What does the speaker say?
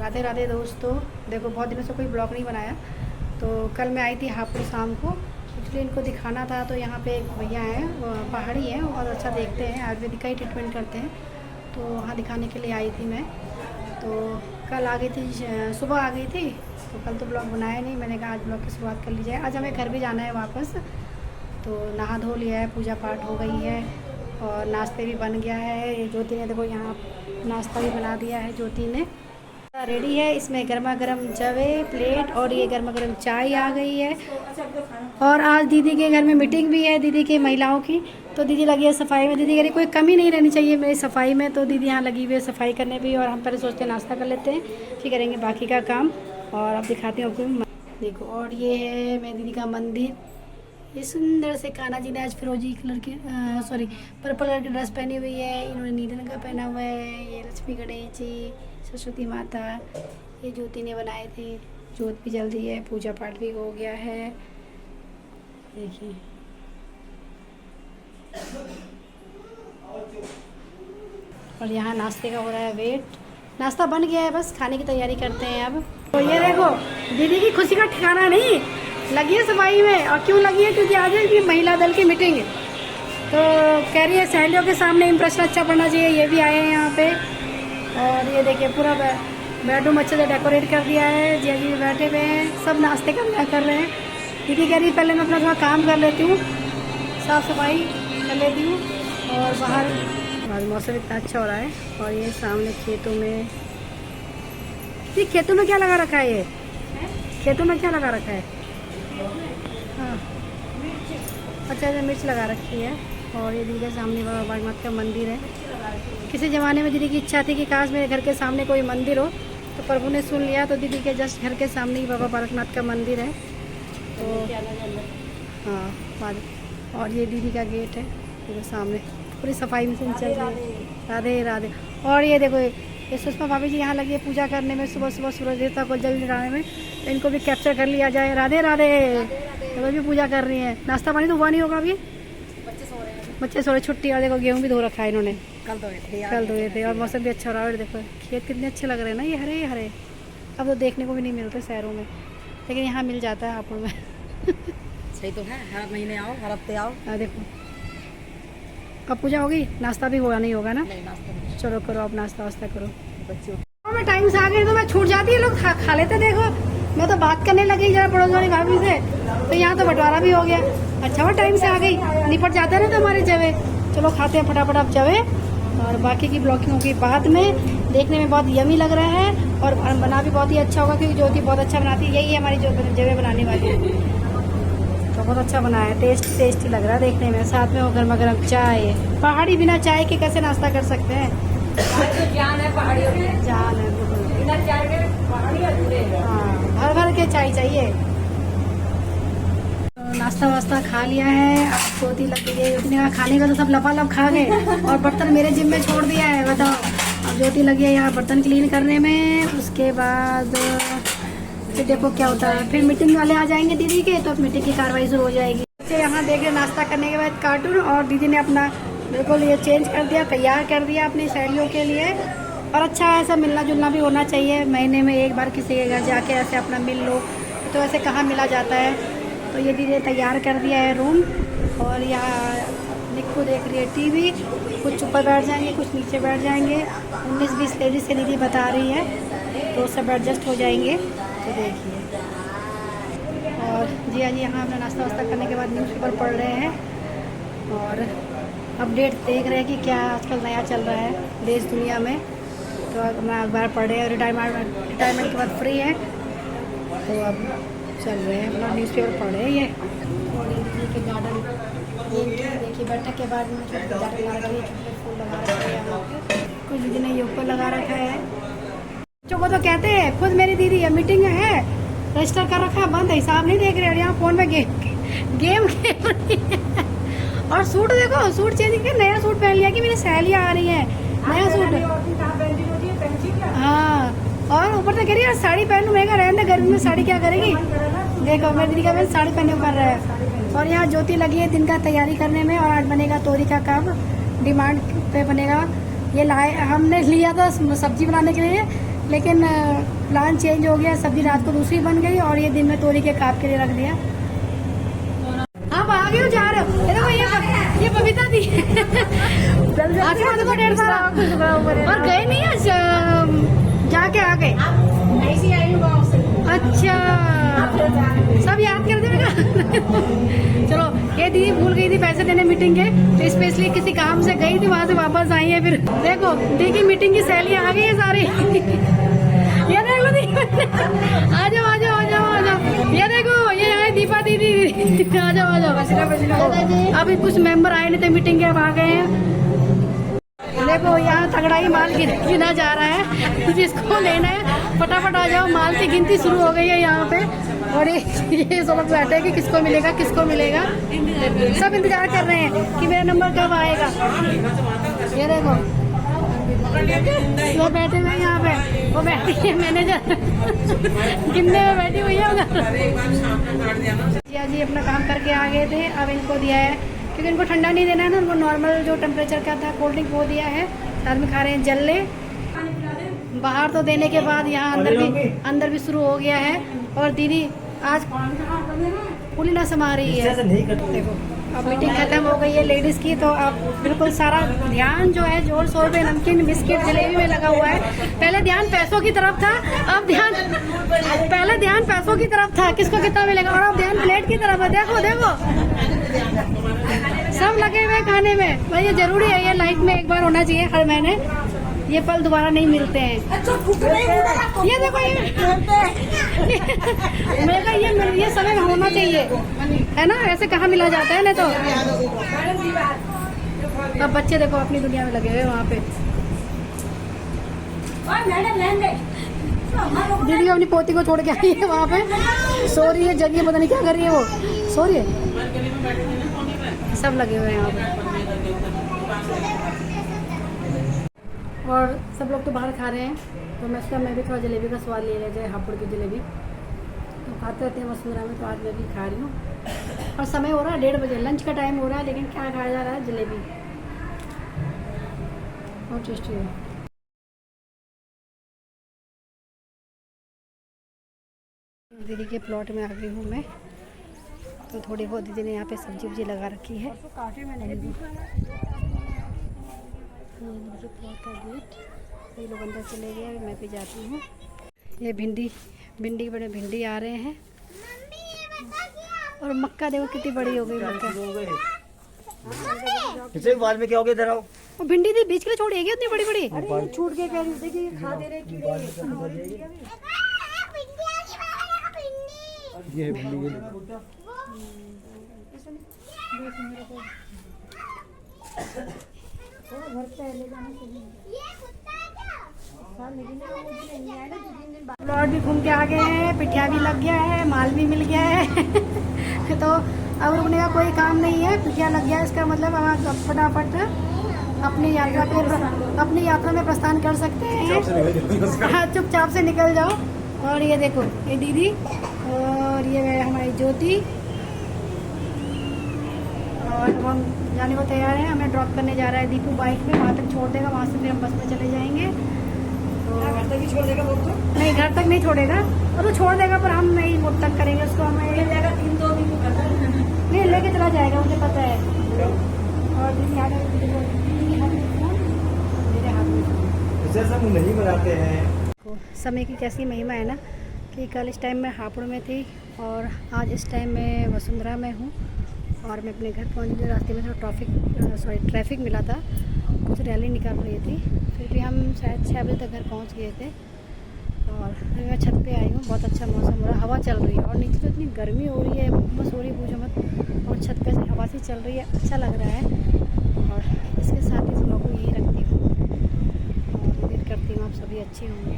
राधे राधे दोस्तों। देखो बहुत दिनों से कोई ब्लॉग नहीं बनाया, तो कल मैं आई थी हापुड़ शाम को, इसलिए इनको दिखाना था। तो यहाँ पे एक भैया हैं, पहाड़ी हैं, वो बहुत अच्छा देखते हैं, आयुर्वेदिक का ही ट्रीटमेंट करते हैं, तो वहाँ दिखाने के लिए आई थी मैं। तो कल आ गई थी, सुबह आ गई थी, तो कल तो ब्लॉग बनाया नहीं। मैंने कहा आज ब्लॉग की शुरुआत कर ली जाए। आज हमें घर भी जाना है वापस, तो नहा धो लिया है, पूजा पाठ हो गई है और नाश्ते भी बन गया है। ये ज्योति ने देखो यहाँ नाश्ता भी बना दिया है, ज्योति ने रेडी है। इसमें गर्मा गर्म जवे प्लेट और ये गर्मा गर्म चाय आ गई है। और आज दीदी के घर में मीटिंग भी है, दीदी के महिलाओं की, तो दीदी लगी है सफाई में। दीदी कह रही कोई कमी नहीं रहनी चाहिए मेरी सफाई में, तो दीदी यहाँ लगी हुई है सफाई करने भी। और हम पहले सोचते हैं नाश्ता कर लेते हैं, फिर करेंगे बाकी का काम। और अब दिखाती हूँ आपको, देखो। और ये है मेरी दीदी का मंदिर। ये सुंदर से कान्हा जी ने आज फिरोजी कलर की सॉरी पर्पल कलर की ड्रेस पहनी हुई है, इन्होंने नीले रंग का पहना हुआ है। ये लक्ष्मी गणेश जी, सरस्वती माता, ये ज्योति ने बनाए थे। ज्योत भी जल दी है, पूजा पाठ भी हो गया है, देखिए। और यहाँ नाश्ते का हो रहा है वेट। नाश्ता बन गया है, बस खाने की तैयारी करते हैं अब। तो ये देखो दीदी की खुशी का ठिकाना नहीं, लगी है सफाई में। और क्यों लगी है? क्योंकि आज है महिला दल की मीटिंग है, तो कह रही है सहेलियों के सामने इंप्रेशन अच्छा पड़ना चाहिए। ये भी आए हैं यहाँ पे। और ये देखिए पूरा बेडरूम अच्छे से डेकोरेट कर दिया है। जी जी बैठे हुए हैं, सब नाश्ते का कर रहे हैं। दीदी कह रही पहले मैं अपना थोड़ा काम कर लेती हूँ, साफ़ सफाई कर लेती हूँ। और बाहर आज मौसम इतना अच्छा हो रहा है। और ये सामने खेतों में, ये खेतों में क्या लगा रखा है? ये खेतों में क्या लगा रखा है? हाँ अच्छा, मिर्च लगा रखी है। और ये दीदी के सामने बाबा बागनाथ का मंदिर है। किसी ज़माने में दीदी की इच्छा थी कि काश मेरे घर के सामने कोई मंदिर हो, तो प्रभु ने सुन लिया। तो दीदी के जस्ट घर के सामने ही बाबा बागनाथ का मंदिर है। तो हाँ, और ये दीदी का गेट है, देखो सामने पूरी सफाई में चल रही है। राधे राधे। और ये देखो ये सुषमा भाभी जी यहाँ लगी है पूजा करने में, सुबह सुबह सूरज देवता को जल चढ़ाने में। तो इनको भी कैप्चर कर लिया जाए। राधे राधे। तो भी पूजा कर रही है। नाश्ता पानी तो हुआ नहीं होगा अभी, बच्चे सो रहे, छुट्टी। और देखो गेहूँ भी धो रखा है इन्होंने, कल धोए थे। और मौसम भी अच्छा हो रहा है। देखो खेत कितने अच्छे लग रहे हैं ना, ये हरे हरे। अब तो देखने को भी नहीं मिलते शहरों में, लेकिन यहाँ मिल जाता है हापुड़ में। सही तो है, हर महीने आओ, हर हफ्ते आओ। देखो अब पूजा होगी, नाश्ता भी होगा नहीं होगा ना? नहीं, नाश्ता नहीं। चलो करो अब नाश्ता वास्ता करो। बच्चों मैं टाइम से आ गई तो मैं छूट जाती है, लोग खा लेते। देखो मैं तो बात करने लगी जरा पड़ोस वाली भाभी से, तो यहाँ तो बंटवारा भी हो गया। अच्छा वो टाइम से आ गई, निपट जाते ना तुम्हारे जवे। चलो खाते हैं फटाफट अब जवे, और बाकी की ब्लॉकिंग होगी बाद में। देखने में बहुत यमी लग रहा है और बना भी बहुत ही अच्छा होगा, क्योंकि ज्योति बहुत अच्छा बनाती है। यही है हमारी जो जवे बनाने वाली, तो बहुत अच्छा बनाया है। टेस्टी लग रहा है देखने में। साथ में वो गर्मा गर्म चाय। पहाड़ी बिना चाय के कैसे नाश्ता कर सकते हैं? जान है पहाड़ियों में, जान है, बिना चाय के पहाड़ी अधूरे हैं। हाँ भर भर के चाय चाहिए। तो नाश्ता वास्ता खा लिया है, अब ज्योति लग गई है। उसने कहा खाने का तो सब लपालप खा गए, और बर्तन मेरे जिम में छोड़ दिया है। बताओ, अब ज्योति लगी है यहाँ बर्तन क्लीन करने में। उसके बाद फिर देखो क्या होता है। फिर मीटिंग वाले आ जाएंगे दीदी के, तो मीटिंग की कार्रवाई शुरू हो जाएगी। बच्चे यहाँ देख रहे नाश्ता करने के बाद कार्टून, और दीदी ने अपना बिल्कुल ये चेंज कर दिया, तैयार कर दिया अपनी सहेलियों के लिए। और अच्छा है, ऐसा मिलना जुलना भी होना चाहिए। महीने में एक बार किसी के घर जाके ऐसे अपना मिल लो, तो ऐसे कहाँ मिला जाता है। तो ये दीदी ने तैयार कर दिया है रूम। और यहाँ निक्कू देख रही है टीवी, कुछ ऊपर बैठ जाएंगे, कुछ नीचे बैठ जाएंगे। 19-20 लेडीज से दीदी बता रही है, तो सब एडजस्ट हो जाएंगे। तो देखिए, और जी हाँ जी, यहाँ अपना नाश्ता वास्ता करने के बाद न्यूज़पेपर पढ़ रहे हैं और अपडेट देख रहे हैं कि क्या आजकल नया चल रहा है देश दुनिया में। तो अपना अखबार पढ़ रहे हैं। रिटायरमेंट के बाद फ्री है, तो अब चल रहे हैं अपना न्यूज़पेपर पढ़ रहे हैं। ये और दीदी के गार्डन देखिए, बैठक के बाद में छोटे गार्डन लगा रखे हैं, छोटे फूल लगा रखे हैं यहाँ पे। कुछ दीदी ने ऊपर लगा रखा है। बच्चों को तो कहते हैं, खुद मेरी दीदी है, मीटिंग है, रजिस्टर कर रखा है, बंद है, हिसाब नहीं देख रहे, यहाँ फोन में गेम खेल रही है। और सूट देखो, सूट चेंज करके नया सूट पहन लिया कि मेरी सहेलियाँ आ रही है, नया सूट। हाँ, और ऊपर से कह रही है साड़ी पहन लूँ। मैं कहा रहने दे, गर्मी में साड़ी क्या करेगी। देखो मेरी दीदी का मैं साड़ी पहने कर रहा है। और यहाँ ज्योति लगी है दिन का तैयारी करने में। और आज बनेगा तोरी का कब, डिमांड पे बनेगा। ये लाए, हमने लिया था सब्जी बनाने के लिए, लेकिन प्लान चेंज हो गया, सब्जी रात को दूसरी बन गई और ये दिन में तोरी के काट के लिए रख दिया। आप आगे हो, जा रहे हो? देखो ये बबीता थी। और गए नहीं आज, जाके आ गए। ऐसी आई हूँ गाँव से। अच्छा, सब याद कर देगा। चलो, ये दीदी भूल गई थी पैसे देने मीटिंग के, तो स्पेशली किसी काम से गई थी, वहां से वापस आई है। फिर देखो देखिए मीटिंग की सैली आ गई है सारी। ये देखो दीदी, आ जाओ आ जाओ आ जाओ आ जाओ। ये देखो ये आए दीपा दीदी। आ जाओ आ जाओ। अभी कुछ मेंबर आए नहीं थे मीटिंग के, अब आ गए हैं। देखो यहाँ तगड़ाई माल गिना जा रहा है, जिसको लेना है फटाफट आ जाओ। माल की गिनती शुरू हो गई है यहाँ पे, और ये सब लोग बैठे हैं कि किसको मिलेगा किसको मिलेगा। सब इंतजार कर रहे हैं कि मेरा नंबर कब आएगा। ये देखो वो बैठे हुए यहाँ पे, वो बैठी है मैनेजर गिनने में बैठी हुई है उधर। जी अपना काम करके आ गए थे, अब इनको दिया है क्योंकि इनको ठंडा नहीं देना है ना, उनको नॉर्मल जो टेम्परेचर का था कोल्ड ड्रिंक वो दिया है। साथ में खा रहे हैं जल्ले। बाहर तो देने के बाद यहाँ अंदर भी शुरू हो गया है। और दीदी आज पूरी ना समा रही है। देखो अब मीटिंग खत्म हो गई है लेडीज की, तो अब बिल्कुल सारा ध्यान जो है जोर शोर पे नमकीन बिस्किट जलेबी में लगा हुआ है। पहले ध्यान पैसों की तरफ था, अब पहले ध्यान पैसों की तरफ था किसको कितना मिलेगा, और अब ध्यान प्लेट की तरफ है। देखो देखो सब लगे हुए खाने में। भाई ये जरूरी है, ये लाइफ में एक बार होना चाहिए हर महीने, ये पल दोबारा नहीं मिलते हैं। ये देखो ये समय होना चाहिए, है ना, ऐसे कहाँ मिला जाता है ना। तो अब बच्चे देखो अपनी दुनिया में लगे हुए वहाँ पे। दीदी अपनी पोती को छोड़ के आई है वहाँ पे, सो रही है, जगह पता नहीं क्या कर रही है, वो सो रही है। सब लगे हुए हैं यहाँ पे, और सब लोग तो बाहर खा रहे हैं, तो मैं भी थोड़ा जलेबी का स्वाद ले लिया जाए। हापुड़ की जलेबी तो खाते रहते हैं वसुंधरा में, तो आज मैं भी खा रही हूँ। और समय हो रहा है 1:30 बजे, लंच का टाइम हो रहा है, लेकिन क्या खाया जा रहा है, जलेबी। बहुत टेस्टी है। दीदी के प्लॉट में आ गई हूँ मैं, तो थोड़ी बहुत दीदी ने यहाँ पे सब्जी वब्जी लगा रखी है। प्लॉट का गेट, ये लोग अंदर चले गए, मैं भी जाती हूँ। ये भिंडी बड़े भिंडी आ रहे हैं, और मक्का देखो कितनी बड़ी हो गई मक्का। इसे बाद में क्या हो गया, इधर आओ। और भिंडी थी बीच के लिए छोड़ी है इतनी बड़ी बड़ी, अरे छूट के कह रही, देखिए खा दे रहे ये भिंडी घर पे ले जाने के लिए। प्लॉट भी घूम के आ गए हैं, पिठिया भी लग गया है, माल भी मिल गया है। तो अब रुकने का कोई काम नहीं है, पिठिया लग गया, इसका मतलब हम फटाफट अपनी यात्रा में प्रस्थान कर सकते हैं। हाँ, चुपचाप से निकल जाओ। और ये देखो ये दीदी, और ये हमारी ज्योति, और हम जाने को तैयार हैं। हमें ड्रॉप करने जा रहा है दीपू बाइक में, वहाँ तक छोड़ देगा, वहाँ से फिर हम बस में चले जाएंगे। तो घर तक ही छोड़ देगा वो? तो नहीं, घर तक नहीं छोड़ेगा, और वो छोड़ देगा, पर हम नहीं वो तक करेंगे उसको। हमें ले जाएगा 3-2 दिन नहीं, लेके चला जाएगा, मुझे पता है। और मेरे हाथ में सब नहीं बनाते हैं। समय की कैसी महिमा है ना, कि कल इस टाइम मैं हापुड़ में थी और आज इस टाइम मैं वसुंधरा में हूँ। और मैं अपने घर पहुँचने रास्ते में थोड़ा ट्रैफिक मिला था, कुछ रैली निकाल रही थी, फिर भी हम शायद 6 बजे तक घर पहुँच गए थे। और मैं छत पे आई हूँ, बहुत अच्छा मौसम हो रहा है, हवा चल रही है, और नीचे तो इतनी गर्मी हो रही है, बस हो रही पूछो मत, और छत पे से हवा सी चल रही है, अच्छा लग रहा है। और इसके साथ ही लोगों को यही रखती हूँ, और उम्मीद करती हूँ आप सभी अच्छे होंगे।